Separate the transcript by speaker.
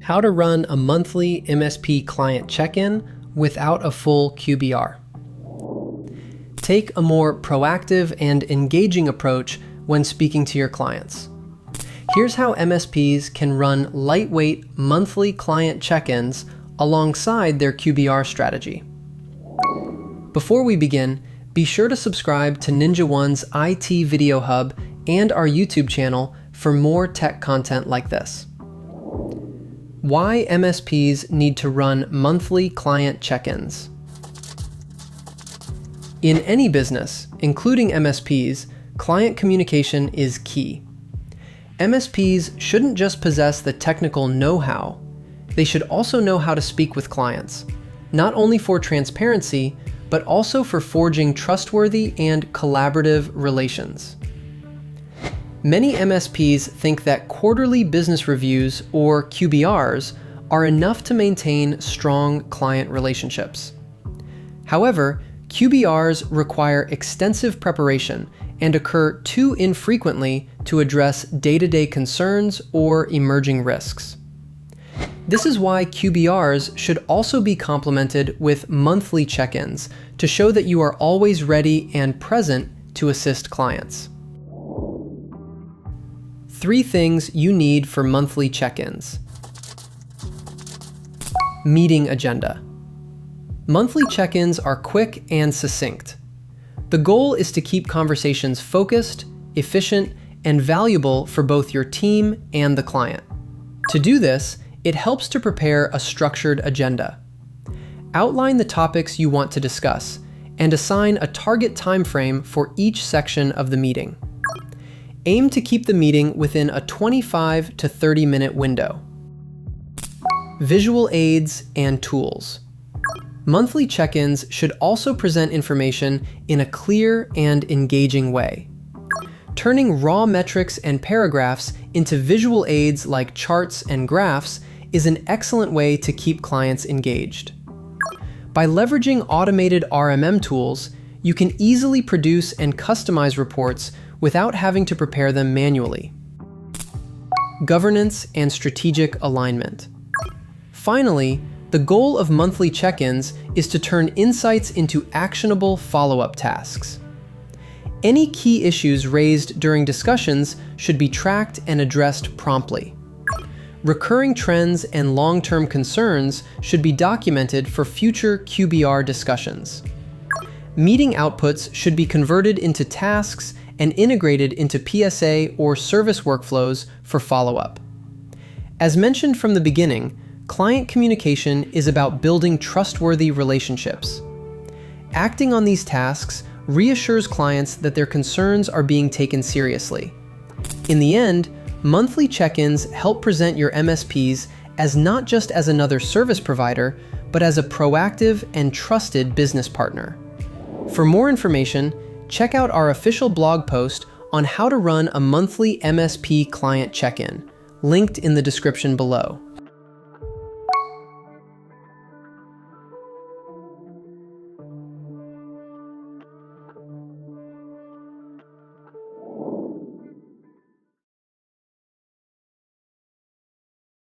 Speaker 1: How to run a monthly MSP client check-in without a full QBR. Take a more proactive and engaging approach when speaking to your clients. Here's how MSPs can run lightweight monthly client check-ins alongside their QBR strategy. Before we begin, be sure to subscribe to NinjaOne's IT Video Hub and our YouTube channel for more tech content like this. Why MSPs need to run monthly client check-ins. In any business, including MSPs, client communication is key. MSPs shouldn't just possess the technical know-how, they should also know how to speak with clients, not only for transparency, but also for forging trustworthy and collaborative relations. Many MSPs think that quarterly business reviews, or QBRs, are enough to maintain strong client relationships. However, QBRs require extensive preparation and occur too infrequently to address day-to-day concerns or emerging risks. This is why QBRs should also be complemented with monthly check-ins to show that you are always ready and present to assist clients. 3 things you need for monthly check-ins. Meeting agenda. Monthly check-ins are quick and succinct. The goal is to keep conversations focused, efficient, and valuable for both your team and the client. To do this, it helps to prepare a structured agenda. Outline the topics you want to discuss and assign a target time frame for each section of the meeting. Aim to keep the meeting within a 25 to 30-minute window. Visual aids and tools. Monthly check-ins should also present information in a clear and engaging way. Turning raw metrics and paragraphs into visual aids like charts and graphs is an excellent way to keep clients engaged. By leveraging automated RMM tools, you can easily produce and customize reports without having to prepare them manually. Governance and strategic alignment. Finally, the goal of monthly check-ins is to turn insights into actionable follow-up tasks. Any key issues raised during discussions should be tracked and addressed promptly. Recurring trends and long-term concerns should be documented for future QBR discussions. Meeting outputs should be converted into tasks and integrated into PSA or service workflows for follow-up. As mentioned from the beginning, client communication is about building trustworthy relationships. Acting on these tasks reassures clients that their concerns are being taken seriously. In the end, monthly check-ins help present your MSPs as not just as another service provider, but as a proactive and trusted business partner. For more information, check out our official blog post on how to run a monthly MSP client check-in, linked in the description below.